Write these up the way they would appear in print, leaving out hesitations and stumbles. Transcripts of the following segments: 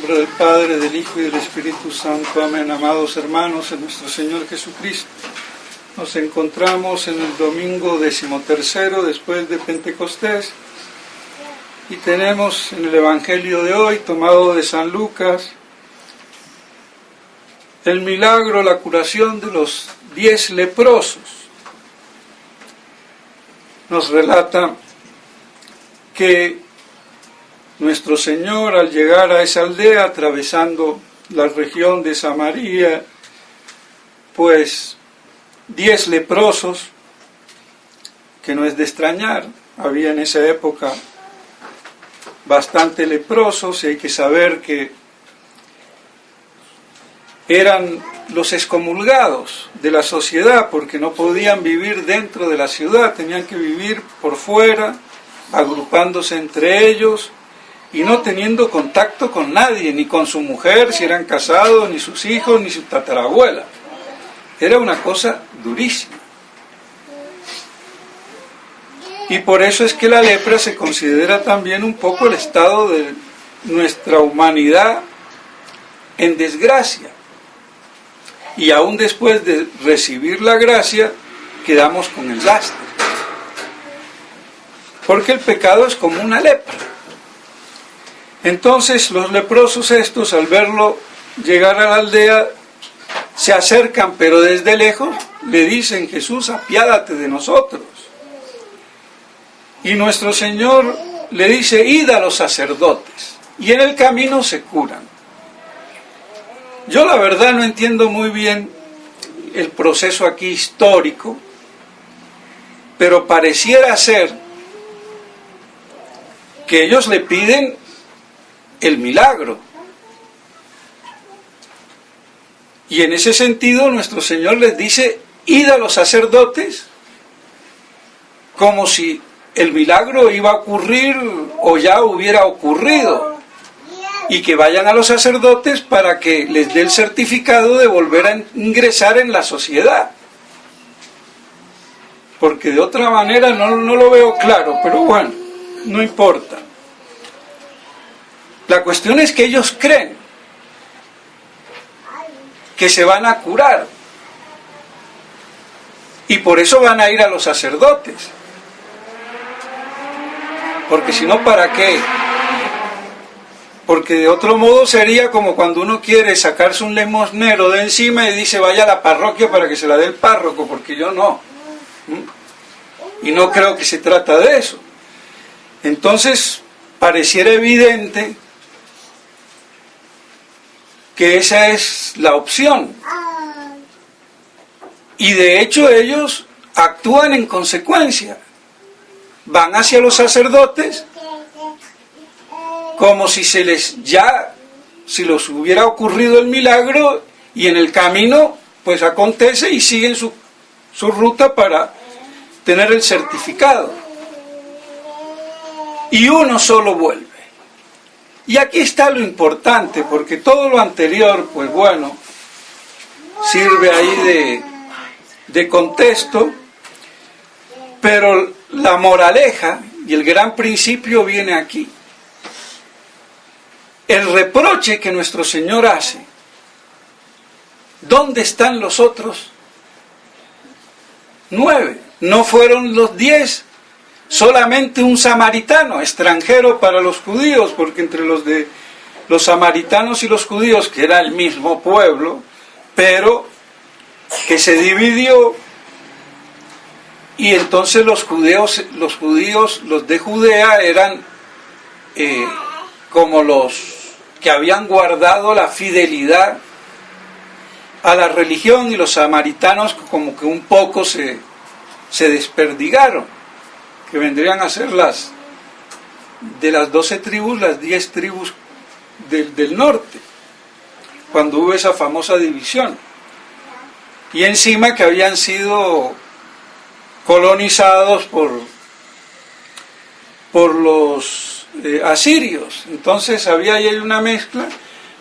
nombre del Padre, del Hijo y del Espíritu Santo. Amén. Amados hermanos en nuestro Señor Jesucristo, nos encontramos en el domingo 13º después de Pentecostés y tenemos en el Evangelio de hoy, tomado de San Lucas, el milagro, la curación de los 10 leprosos. Nos relata que nuestro Señor, al llegar a esa aldea, atravesando la región de Samaria, pues 10 leprosos, que no es de extrañar, había en esa época bastante leprosos, y hay que saber que eran los excomulgados de la sociedad, porque no podían vivir dentro de la ciudad, tenían que vivir por fuera, agrupándose entre ellos, y no teniendo contacto con nadie, ni con su mujer, si eran casados, ni sus hijos, ni su tatarabuela. Era una cosa durísima. Y por eso es que la lepra se considera también un poco el estado de nuestra humanidad en desgracia. Y aún después de recibir la gracia, quedamos con el lastre. Porque el pecado es como una lepra. Entonces los leprosos estos, al verlo llegar a la aldea, se acercan, pero desde lejos le dicen: Jesús, apiádate de nosotros. Y nuestro Señor le dice: id a los sacerdotes, y en el camino se curan. Yo la verdad no entiendo muy bien el proceso aquí histórico, pero pareciera ser que ellos le piden el milagro. Y en ese sentido nuestro Señor les dice: id a los sacerdotes, como si el milagro iba a ocurrir o ya hubiera ocurrido, y que vayan a los sacerdotes para que les dé el certificado de volver a ingresar en la sociedad. Porque de otra manera no lo veo claro, pero bueno, no importa. La cuestión es que ellos creen que se van a curar, y por eso van a ir a los sacerdotes, porque si no, ¿para qué? Porque de otro modo sería como cuando uno quiere sacarse un limosnero de encima y dice: vaya a la parroquia para que se la dé el párroco, porque yo no. Y no creo que se trata de eso. Entonces pareciera evidente que esa es la opción. Y de hecho ellos actúan en consecuencia. Van hacia los sacerdotes como si si les hubiera ocurrido el milagro, y en el camino pues acontece y siguen su ruta para tener el certificado. Y uno solo vuelve. Y aquí está lo importante, porque todo lo anterior, pues bueno, sirve ahí de contexto, pero la moraleja y el gran principio viene aquí. El reproche que nuestro Señor hace: ¿dónde están los otros 9? No fueron los 10, solamente un samaritano, extranjero para los judíos, porque entre los samaritanos y los judíos, que era el mismo pueblo, pero que se dividió, y entonces los judíos, los de Judea, eran como los que habían guardado la fidelidad a la religión, y los samaritanos como que un poco se desperdigaron, que vendrían a ser de las 12 tribus, las 10 tribus del norte, cuando hubo esa famosa división. Y encima que habían sido colonizados por los asirios. Entonces había ahí una mezcla,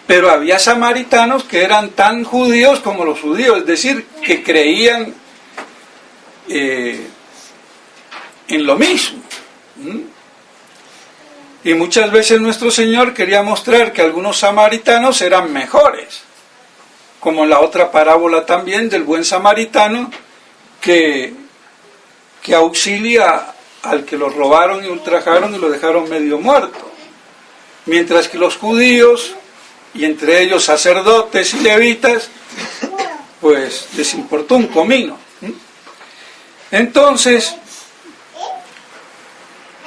pero había samaritanos que eran tan judíos como los judíos, es decir, que creían en lo mismo. Y muchas veces nuestro Señor quería mostrar que algunos samaritanos eran mejores, como en la otra parábola también del buen samaritano que auxilia al que lo robaron y ultrajaron y lo dejaron medio muerto. Mientras que los judíos, y entre ellos sacerdotes y levitas, pues les importó un comino. Entonces,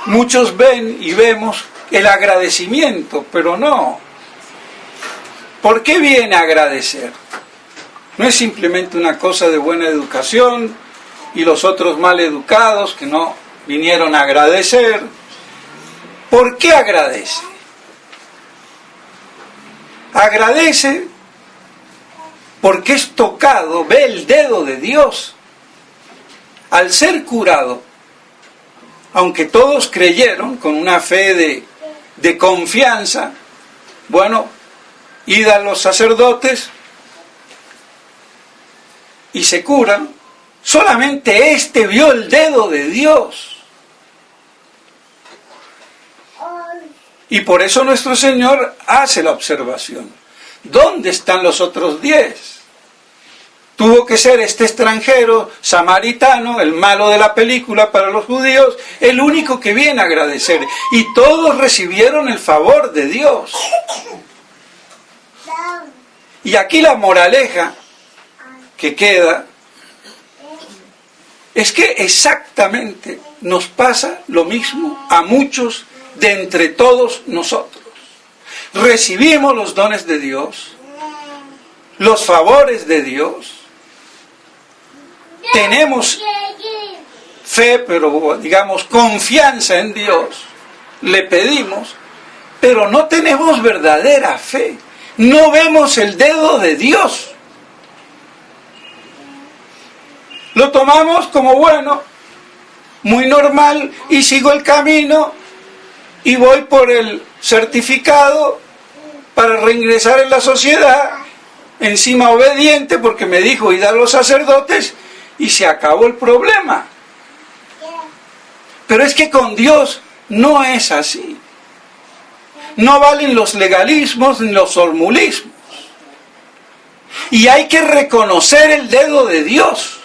muchos ven y vemos el agradecimiento, pero no. ¿Por qué viene a agradecer? No es simplemente una cosa de buena educación y los otros mal educados que no vinieron a agradecer. ¿Por qué agradece? Agradece porque es tocado, ve el dedo de Dios. Al ser curado, aunque todos creyeron con una fe de confianza, bueno, id a los sacerdotes y se curan, solamente este vio el dedo de Dios. Y por eso nuestro Señor hace la observación. ¿Dónde están los otros 10? Tuvo que ser este extranjero samaritano, el malo de la película para los judíos, el único que viene a agradecer. Y todos recibieron el favor de Dios. Y aquí la moraleja que queda es que exactamente nos pasa lo mismo a muchos de entre todos nosotros. Recibimos los dones de Dios, los favores de Dios, tenemos fe, pero digamos confianza en Dios, le pedimos, pero no tenemos verdadera fe, no vemos el dedo de Dios. Lo tomamos como bueno, muy normal, y sigo el camino y voy por el certificado para reingresar en la sociedad, encima obediente porque me dijo ir a los sacerdotes y se acabó el problema. Pero es que con Dios no es así. No valen los legalismos ni los formulismos. Y hay que reconocer el dedo de Dios.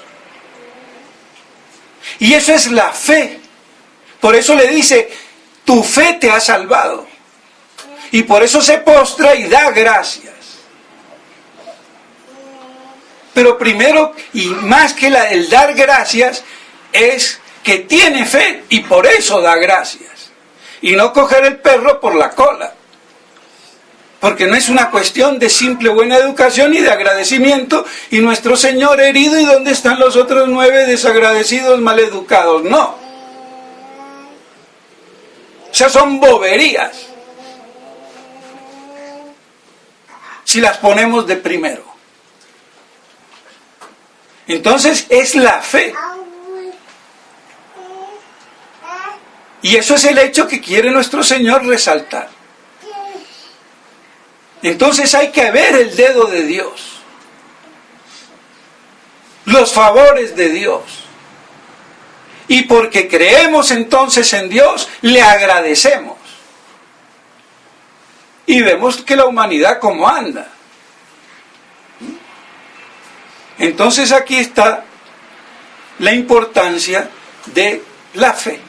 Y eso es la fe. Por eso le dice, tu fe te ha salvado. Y por eso se postra y da gracias. Pero primero, y más que el dar gracias, es que tiene fe y por eso da gracias. Y no coger el perro por la cola. Porque no es una cuestión de simple buena educación y de agradecimiento, y nuestro Señor herido, ¿y dónde están los otros 9 desagradecidos, maleducados? No. O sea, son boberías. Si las ponemos de primero. Entonces es la fe. Y eso es el hecho que quiere nuestro Señor resaltar. Entonces hay que ver el dedo de Dios, los favores de Dios. Y porque creemos entonces en Dios, le agradecemos. Y vemos que la humanidad cómo anda. Entonces aquí está la importancia de la fe.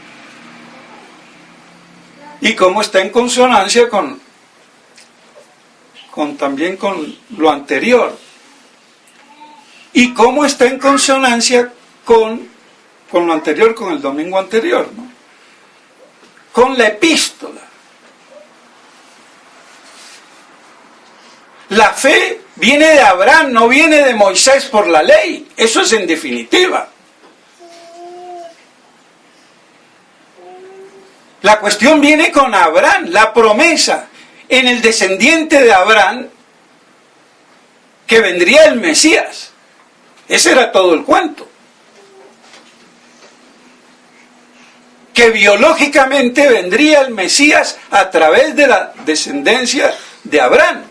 Y cómo está en consonancia también con lo anterior. Y cómo está en consonancia con lo anterior, con el domingo anterior, ¿no? Con la epístola. La fe viene de Abraham, no viene de Moisés por la ley. Eso es en definitiva. La cuestión viene con Abraham, la promesa en el descendiente de Abraham que vendría el Mesías. Ese era todo el cuento. Que biológicamente vendría el Mesías a través de la descendencia de Abraham.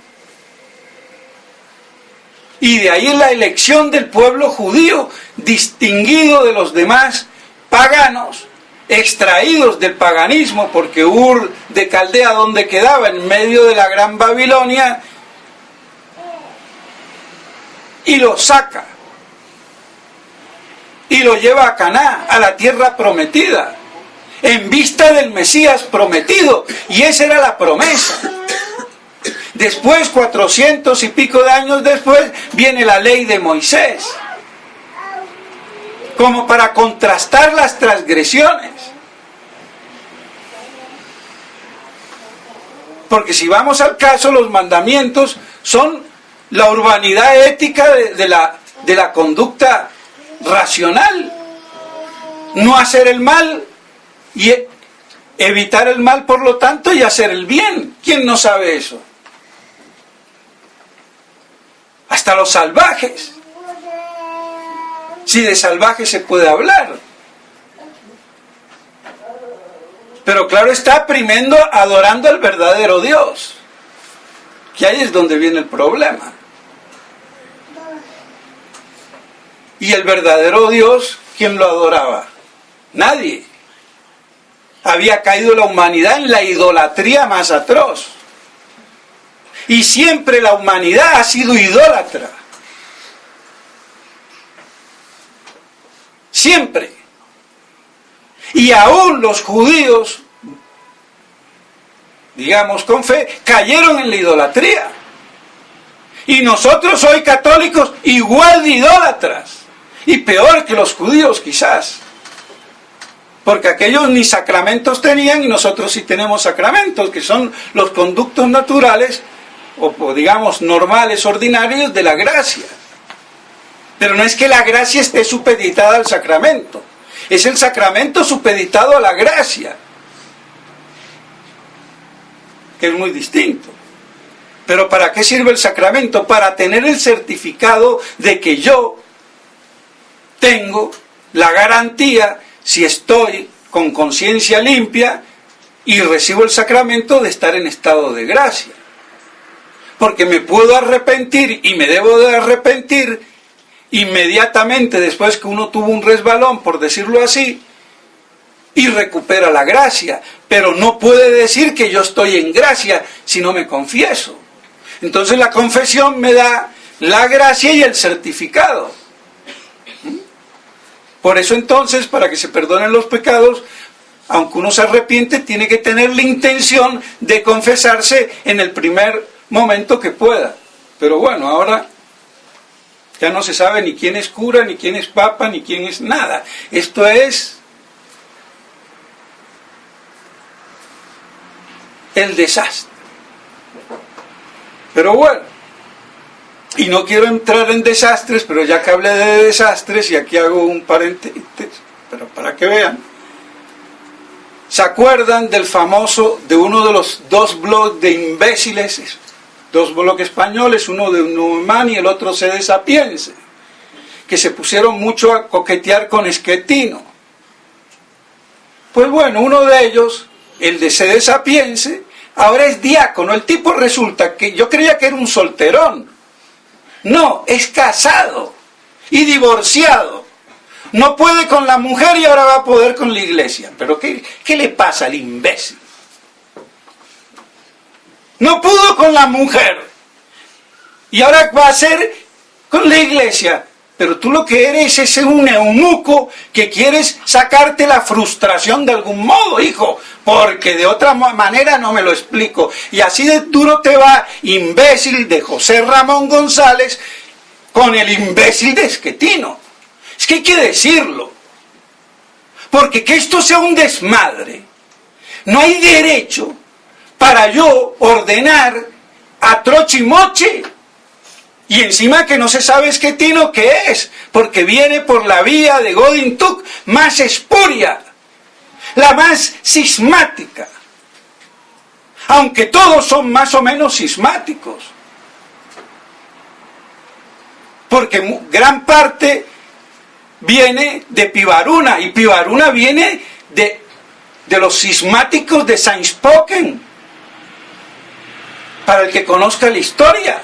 Y de ahí la elección del pueblo judío, distinguido de los demás paganos, extraídos del paganismo, porque Ur de Caldea, donde quedaba, en medio de la gran Babilonia, y lo saca y lo lleva a Canaán, a la tierra prometida, en vista del Mesías prometido, y esa era la promesa. Después, 400 y pico de años después, viene la ley de Moisés, como para contrastar las transgresiones. Porque si vamos al caso, los mandamientos son la urbanidad ética de la conducta racional. No hacer el mal y evitar el mal, por lo tanto, y hacer el bien. ¿Quién no sabe eso? Hasta los salvajes. Si de salvajes se puede hablar. Pero claro está, primero adorando al verdadero Dios, que ahí es donde viene el problema. Y el verdadero Dios, ¿quién lo adoraba? Nadie. Había caído la humanidad en la idolatría más atroz. Y siempre la humanidad ha sido idólatra. Siempre. Y aún los judíos, digamos con fe, cayeron en la idolatría. Y nosotros hoy católicos igual de idólatras. Y peor que los judíos quizás. Porque aquellos ni sacramentos tenían y nosotros sí tenemos sacramentos, que son los conductos naturales, o digamos normales, ordinarios de la gracia. Pero no es que la gracia esté supeditada al sacramento. Es el sacramento supeditado a la gracia, que es muy distinto. Pero ¿para qué sirve el sacramento? Para tener el certificado de que yo tengo la garantía, si estoy con conciencia limpia y recibo el sacramento, de estar en estado de gracia. Porque me puedo arrepentir y me debo de arrepentir inmediatamente después que uno tuvo un resbalón, por decirlo así, y recupera la gracia. Pero no puede decir que yo estoy en gracia si no me confieso. Entonces la confesión me da la gracia y el certificado. Por eso entonces, para que se perdonen los pecados, aunque uno se arrepiente, tiene que tener la intención de confesarse en el primer momento que pueda. Pero bueno, ahora ya no se sabe ni quién es cura, ni quién es papa, ni quién es nada. Esto es el desastre. Pero bueno, y no quiero entrar en desastres, pero ya que hablé de desastres, y aquí hago un paréntesis, pero para que vean, ¿se acuerdan del famoso, de uno de los dos blogs de imbéciles, dos blogs españoles, uno de Neumann y el otro C. Sapiense, que se pusieron mucho a coquetear con Schettino? Pues bueno, uno de ellos, el de C. Sapiense, ahora es diácono. El tipo resulta que yo creía que era un solterón. No, es casado y divorciado. No puede con la mujer y ahora va a poder con la iglesia. ¿Pero qué le pasa al imbécil? No pudo con la mujer y ahora va a hacer con la iglesia. Pero tú lo que eres es un eunuco que quieres sacarte la frustración de algún modo, hijo, porque de otra manera no me lo explico. Y así de duro te va, imbécil de José Ramón González, con el imbécil de Schettino. Es que hay que decirlo, porque que esto sea un desmadre, no hay derecho para yo ordenar a trochimoche. Y encima que no se sabe Schettino qué es, porque viene por la vía de Godin Tuk más espuria, la más cismática. Aunque todos son más o menos cismáticos. Porque gran parte viene de Pivaruna, y Pivaruna viene de los cismáticos de Saint-Spoken, para el que conozca la historia.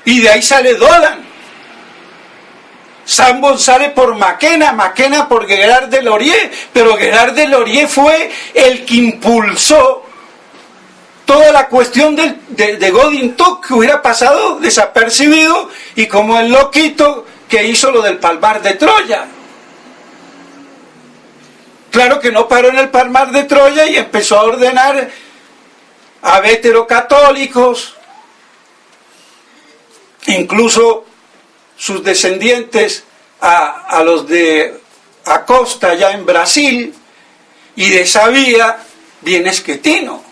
Y de ahí sale Dolan. Sambon sale por Maquena, Maquena por Gerard de Laurier, pero Gerard de Laurier fue el que impulsó toda la cuestión de Godin Toc, que hubiera pasado desapercibido, y como el loquito que hizo lo del Palmar de Troya. Claro que no paró en el Palmar de Troya y empezó a ordenar a veterocatólicos, incluso sus descendientes a los de Acosta ya en Brasil, y de esa vía viene Schettino.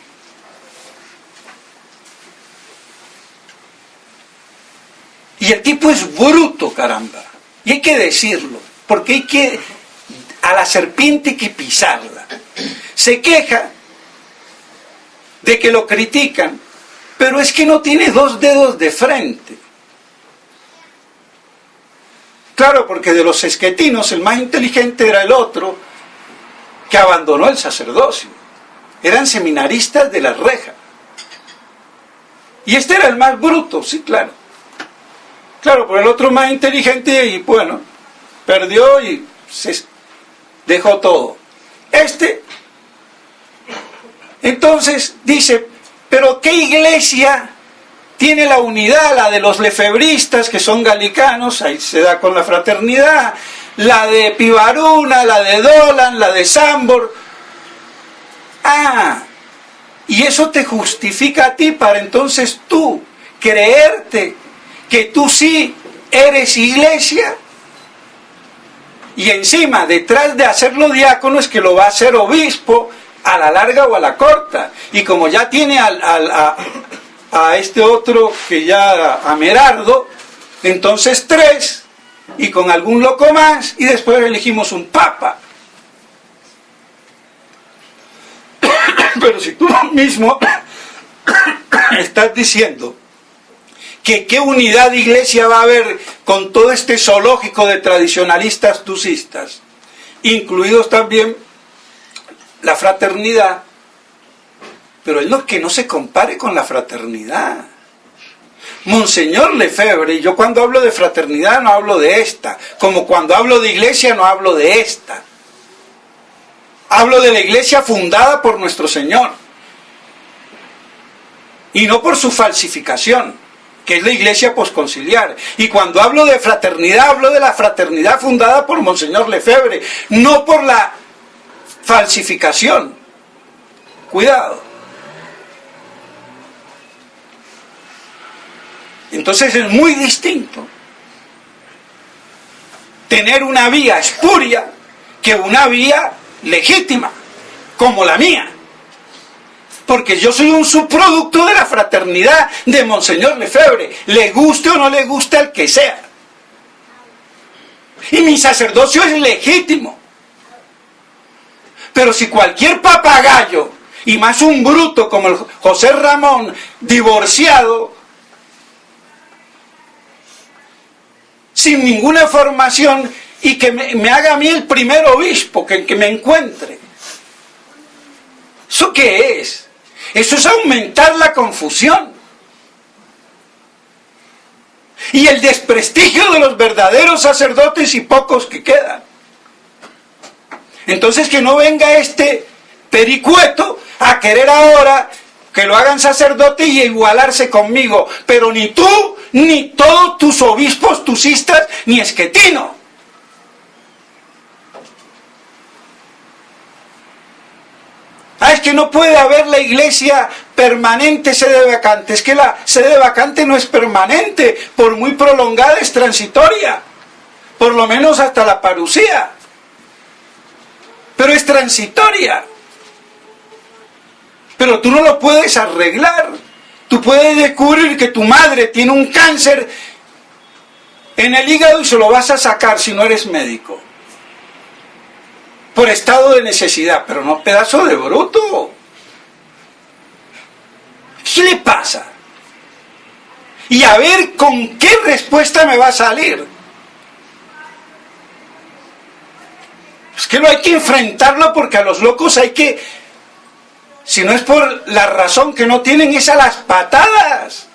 Y el tipo es bruto, caramba, y hay que decirlo, porque a la serpiente hay que pisarla. Se queja de que lo critican, pero es que no tiene dos dedos de frente. Claro, porque de los schetinos el más inteligente era el otro, que abandonó el sacerdocio. Eran seminaristas de la reja. Y este era el más bruto, sí, claro. Claro, pero el otro más inteligente, y bueno, perdió y se dejó todo. Entonces dice, pero ¿qué iglesia tiene la unidad? La de los lefebristas, que son galicanos, ahí se da con la fraternidad, la de Pivaruna, la de Dolan, la de Sambor. Y eso te justifica a ti para entonces tú creerte que tú sí eres iglesia. Y encima, detrás de hacerlo diácono, es que lo va a hacer obispo a la larga o a la corta. Y como ya tiene a este otro que ya a Merardo, entonces 3, y con algún loco más, y después elegimos un papa. Pero si tú mismo estás diciendo que qué unidad de iglesia va a haber con todo este zoológico de tradicionalistas tucistas, incluidos también la fraternidad, pero es lo que no se compare con la fraternidad. Monseñor Lefebvre, yo cuando hablo de fraternidad no hablo de esta, como cuando hablo de iglesia no hablo de esta. Hablo de la iglesia fundada por nuestro Señor, y no por su falsificación, que es la iglesia posconciliar. Y cuando hablo de fraternidad, hablo de la fraternidad fundada por Monseñor Lefebvre, no por la falsificación. Cuidado. Entonces es muy distinto tener una vía espuria que una vía legítima, como la mía. Porque yo soy un subproducto de la fraternidad de Monseñor Lefebvre, le guste o no le guste al que sea. Y mi sacerdocio es legítimo. Pero si cualquier papagayo, y más un bruto como el José Ramón, divorciado, sin ninguna formación, y que me haga a mí el primer obispo que me encuentre, ¿eso qué es? Eso es aumentar la confusión y el desprestigio de los verdaderos sacerdotes y pocos que quedan. Entonces que no venga este pericueto a querer ahora que lo hagan sacerdote y igualarse conmigo, pero ni tú, ni todos tus obispos tucistas, ni Schettino. Es que no puede haber la iglesia permanente sede vacante. Es que la sede vacante no es permanente, por muy prolongada es transitoria, por lo menos hasta la parucía, pero es transitoria. Pero tú no lo puedes arreglar. Tú puedes descubrir que tu madre tiene un cáncer en el hígado y se lo vas a sacar si no eres médico, por estado de necesidad, pero no pedazo de bruto. ¿Qué le pasa? Y a ver con qué respuesta me va a salir. Es que no hay que enfrentarlo, porque a los locos hay que, si no es por la razón que no tienen, es a las patadas.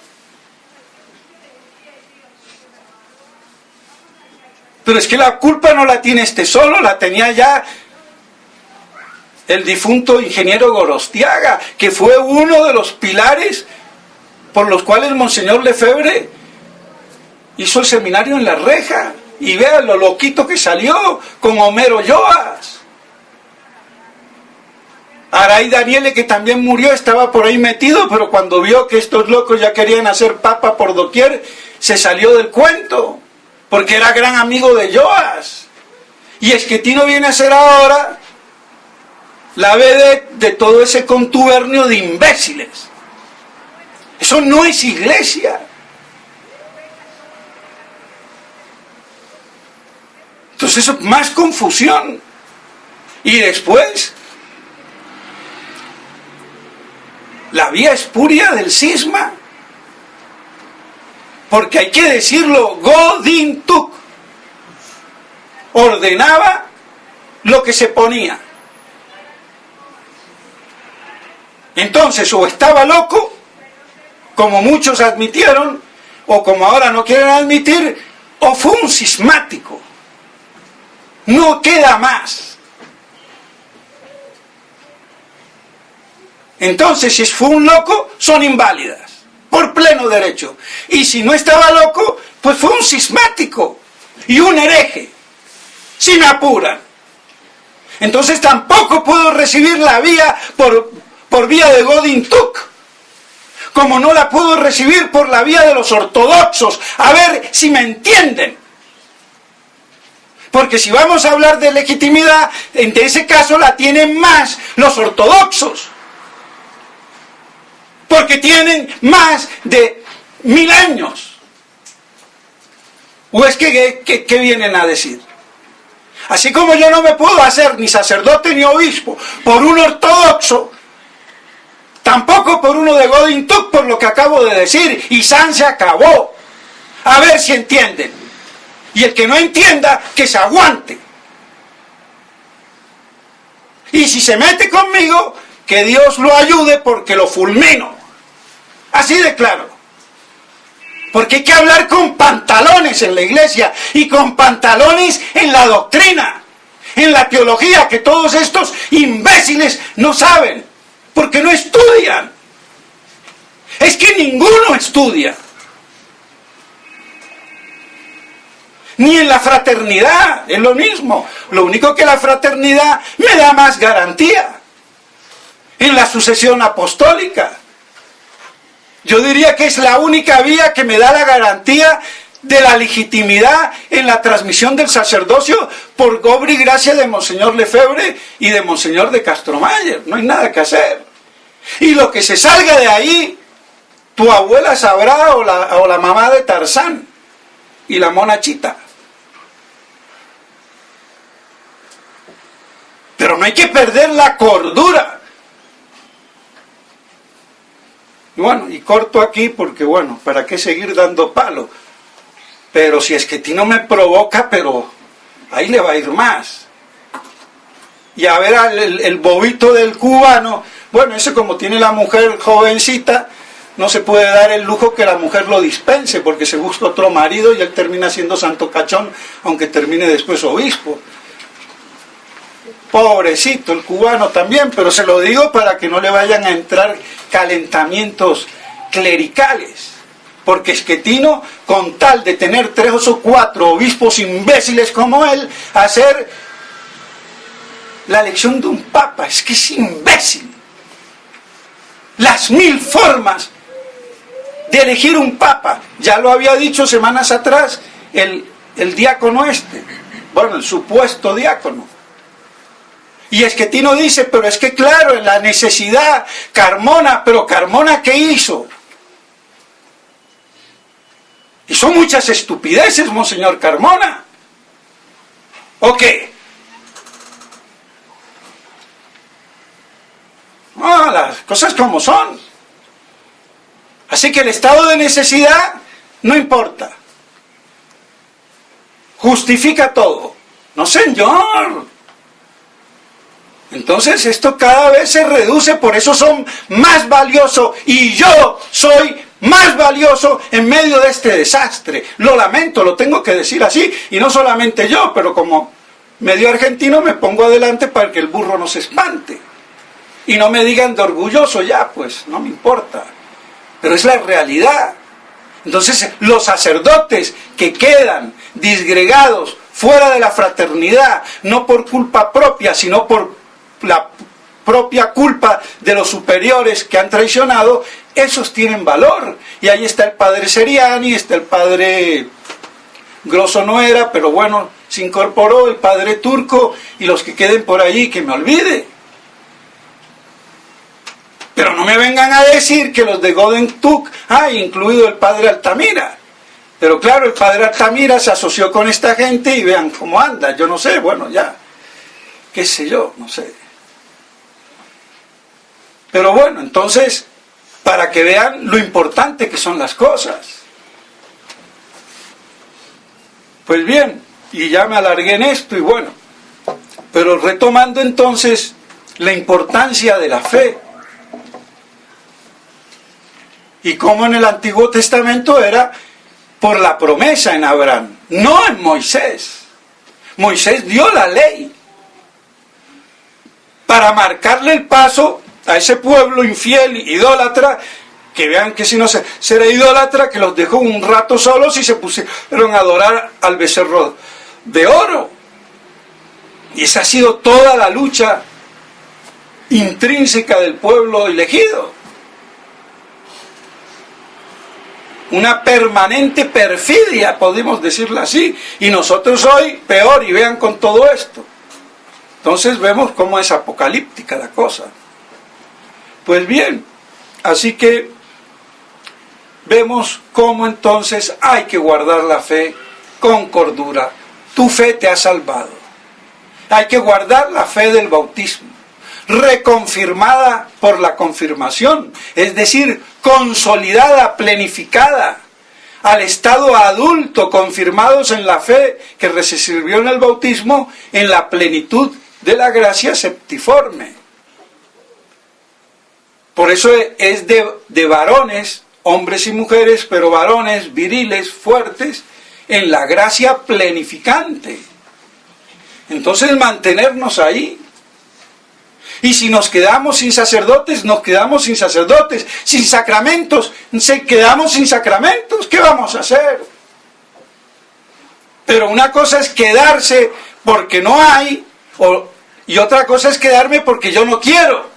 Pero es que la culpa no la tiene este solo, la tenía ya el difunto ingeniero Gorostiaga, que fue uno de los pilares por los cuales Monseñor Lefebvre hizo el seminario en La Reja. Y vean lo loquito que salió con Homero Lloas. Aray Daniele, que también murió, estaba por ahí metido, pero cuando vio que estos locos ya querían hacer papa por doquier, se salió del cuento, porque era gran amigo de Lloas. Y Schettino viene a ser ahora la vedette de todo ese contubernio de imbéciles. Eso no es iglesia. Entonces eso, más confusión. Y después, la vía espuria del cisma. Porque hay que decirlo, Godin Tuk ordenaba lo que se ponía. Entonces, o estaba loco, como muchos admitieron, o como ahora no quieren admitir, o fue un cismático. No queda más. Entonces, si fue un loco, son inválidas, por pleno derecho. Y si no estaba loco, pues fue un cismático y un hereje, si me apuran. Entonces tampoco puedo recibir la vía por vía de Godin Tuk, como no la puedo recibir por la vía de los ortodoxos. A ver si me entienden. Porque si vamos a hablar de legitimidad, en ese caso la tienen más los ortodoxos. Porque tienen más de 1000 años. ¿O es que qué vienen a decir? Así como yo no me puedo hacer ni sacerdote ni obispo por un ortodoxo, tampoco por uno de Godin Tuk, por lo que acabo de decir, y San se acabó. A ver si entienden. Y el que no entienda, que se aguante. Y si se mete conmigo, que Dios lo ayude porque lo fulmino. Así de claro. Porque hay que hablar con pantalones en la iglesia y con pantalones en la doctrina, en la teología, que todos estos imbéciles no saben, porque no estudian. Es que ninguno estudia. Ni en la fraternidad, es lo mismo. Lo único que la fraternidad me da más garantía. En la sucesión apostólica. Yo diría que es la única vía que me da la garantía de la legitimidad en la transmisión del sacerdocio por obra y gracia de Monseñor Lefebvre y de Monseñor de Castromayer. No hay nada que hacer. Y lo que se salga de ahí, tu abuela sabrá, o la mamá de Tarzán y la mona Chita. Pero no hay que perder la cordura. Y bueno, y corto aquí porque bueno, ¿para qué seguir dando palo? Pero si Schettino me provoca, pero ahí le va a ir más. Y a ver el bobito del cubano, bueno, ese como tiene la mujer jovencita, no se puede dar el lujo que la mujer lo dispense, porque se busca otro marido y él termina siendo santo cachón, aunque termine después obispo. Pobrecito el cubano también, pero se lo digo para que no le vayan a entrar calentamientos clericales. Porque Schettino, con tal de tener 3 o 4 obispos imbéciles como él, hacer la elección de un papa, es que es imbécil. Las 1000 formas de elegir un papa, ya lo había dicho semanas atrás el diácono el supuesto diácono. Y Schettino dice, pero es que claro, en la necesidad, Carmona, pero Carmona ¿qué hizo? Hizo muchas estupideces, Monseñor Carmona. ¿O qué? No, las cosas como son. Así que el estado de necesidad no importa. Justifica todo. No, señor. Entonces esto cada vez se reduce, por eso son más valiosos y yo soy más valioso en medio de este desastre. Lo lamento, lo tengo que decir así, y no solamente yo, pero como medio argentino me pongo adelante para que el burro no se espante. Y no me digan de orgulloso ya, pues, no me importa. Pero es la realidad. Entonces, los sacerdotes que quedan disgregados, fuera de la fraternidad, no por culpa propia, sino por la propia culpa de los superiores que han traicionado, esos tienen valor. Y ahí está el padre Seriani, está el padre Grosso no era, pero bueno, se incorporó el padre Turco, y los que queden por ahí, que me olvide. Pero no me vengan a decir que los de Godentuk, incluido el padre Altamira. Pero claro, el padre Altamira se asoció con esta gente y vean cómo anda. Yo no sé, bueno, ya, qué sé yo, no sé. Pero bueno, entonces, para que vean lo importante que son las cosas. Pues bien, y ya me alargué en esto y bueno, pero retomando entonces la importancia de la fe. Y como en el Antiguo Testamento era por la promesa en Abraham, no en Moisés. Moisés dio la ley para marcarle el paso a ese pueblo infiel, idólatra, que vean que si no será idólatra, que los dejó un rato solos y se pusieron a adorar al becerro de oro. Y esa ha sido toda la lucha intrínseca del pueblo elegido. Una permanente perfidia, podemos decirlo así, y nosotros hoy peor, y vean con todo esto. Entonces vemos cómo es apocalíptica la cosa. Pues bien, así que vemos cómo entonces hay que guardar la fe con cordura. Tu fe te ha salvado. Hay que guardar la fe del bautismo, reconfirmada por la confirmación, es decir, consolidada, plenificada, al estado adulto, confirmados en la fe que recibió en el bautismo, en la plenitud de la gracia septiforme. Por eso es de varones, hombres y mujeres, pero varones viriles, fuertes, en la gracia plenificante. Entonces mantenernos ahí. Y si nos quedamos sin sacerdotes, nos quedamos sin sacerdotes. Sin sacramentos, quedamos sin sacramentos. ¿Qué vamos a hacer? Pero una cosa es quedarse porque no hay, y otra cosa es quedarme porque yo no quiero.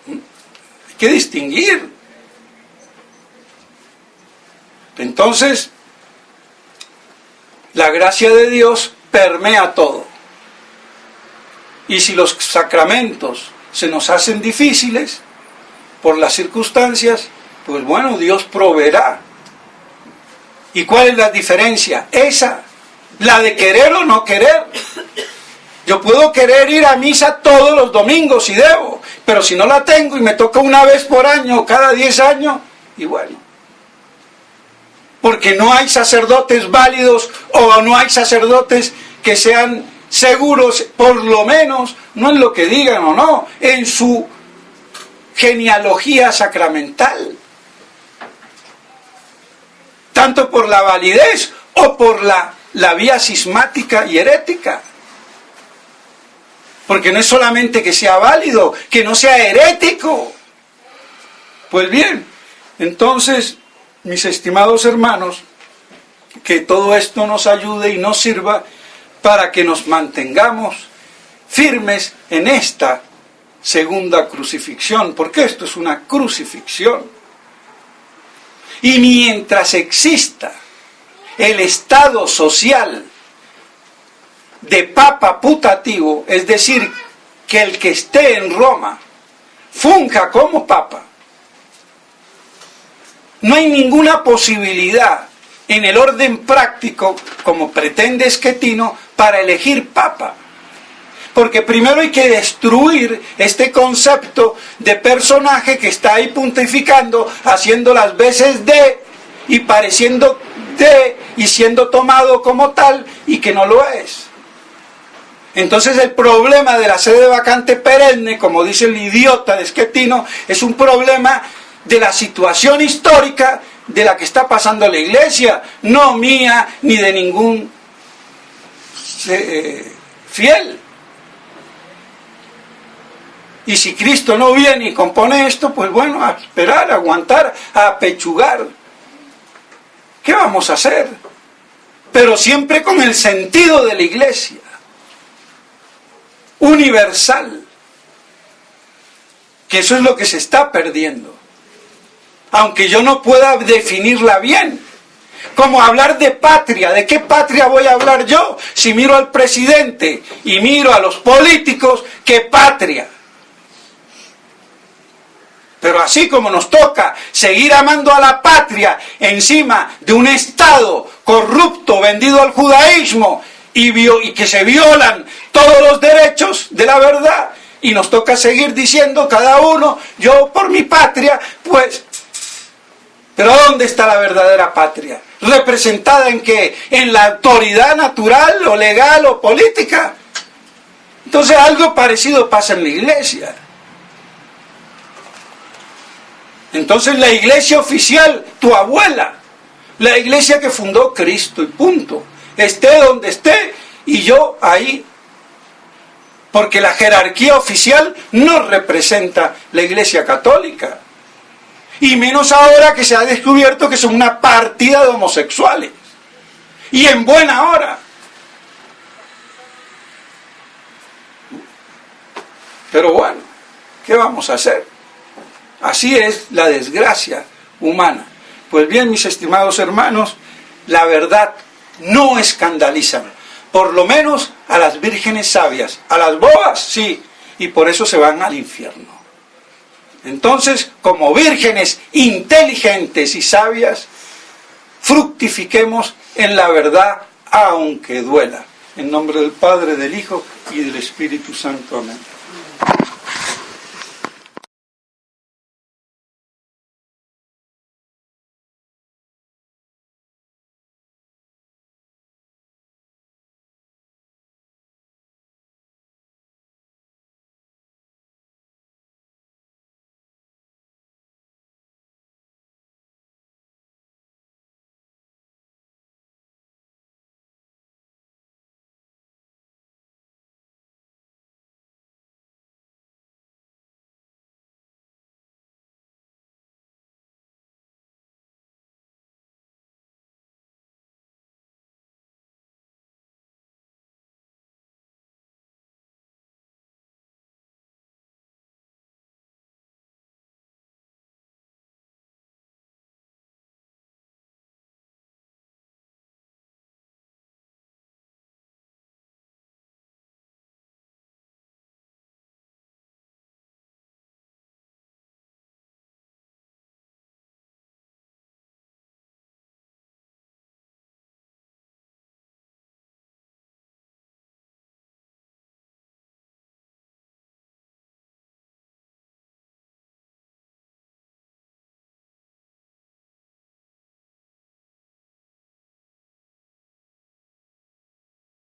Hay que distinguir. Entonces, la gracia de Dios permea todo. Y si los sacramentos se nos hacen difíciles por las circunstancias, pues bueno, Dios proveerá. ¿Y cuál es la diferencia? Esa, la de querer o no querer. Yo puedo querer ir a misa todos los domingos si debo, pero si no la tengo y me toca una vez por año o cada 10 años, y bueno. Porque no hay sacerdotes válidos o no hay sacerdotes que sean seguros, por lo menos, no en lo que digan o no, en su genealogía sacramental. Tanto por la validez o por la vía cismática y herética. Porque no es solamente que sea válido, que no sea herético. Pues bien, entonces, mis estimados hermanos, que todo esto nos ayude y nos sirva para que nos mantengamos firmes en esta segunda crucifixión, porque esto es una crucifixión. Y mientras exista el estado social de papa putativo, es decir, que el que esté en Roma funja como papa, no hay ninguna posibilidad en el orden práctico, como pretende Schettino, para elegir papa. Porque primero hay que destruir este concepto de personaje que está ahí pontificando, haciendo las veces de, y pareciendo de, y siendo tomado como tal, y que no lo es. Entonces el problema de la sede vacante perenne, como dice el idiota de Schettino, es un problema de la situación histórica de la que está pasando la Iglesia, no mía ni de ningún fiel. Y si Cristo no viene y compone esto, pues bueno, a esperar, a aguantar, a apechugar. ¿Qué vamos a hacer? Pero siempre con el sentido de la Iglesia, universal, que eso es lo que se está perdiendo. Aunque yo no pueda definirla bien. Como hablar de patria. ¿De qué patria voy a hablar yo? Si miro al presidente y miro a los políticos, ¿qué patria? Pero así como nos toca seguir amando a la patria encima de un Estado corrupto, vendido al judaísmo, y que se violan todos los derechos de la verdad, y nos toca seguir diciendo cada uno, yo por mi patria, pues... Pero ¿dónde está la verdadera patria? ¿Representada en qué? ¿En la autoridad natural o legal o política? Entonces algo parecido pasa en la Iglesia. Entonces la Iglesia oficial, tu abuela, la Iglesia que fundó Cristo y punto, esté donde esté y yo ahí, porque la jerarquía oficial no representa la Iglesia católica. Y menos ahora que se ha descubierto que son una partida de homosexuales. Y en buena hora. Pero bueno, ¿qué vamos a hacer? Así es la desgracia humana. Pues bien, mis estimados hermanos, la verdad no escandaliza. Por lo menos a las vírgenes sabias. A las bobas, sí. Y por eso se van al infierno. Entonces, como vírgenes inteligentes y sabias, fructifiquemos en la verdad, aunque duela. En nombre del Padre, del Hijo y del Espíritu Santo. Amén.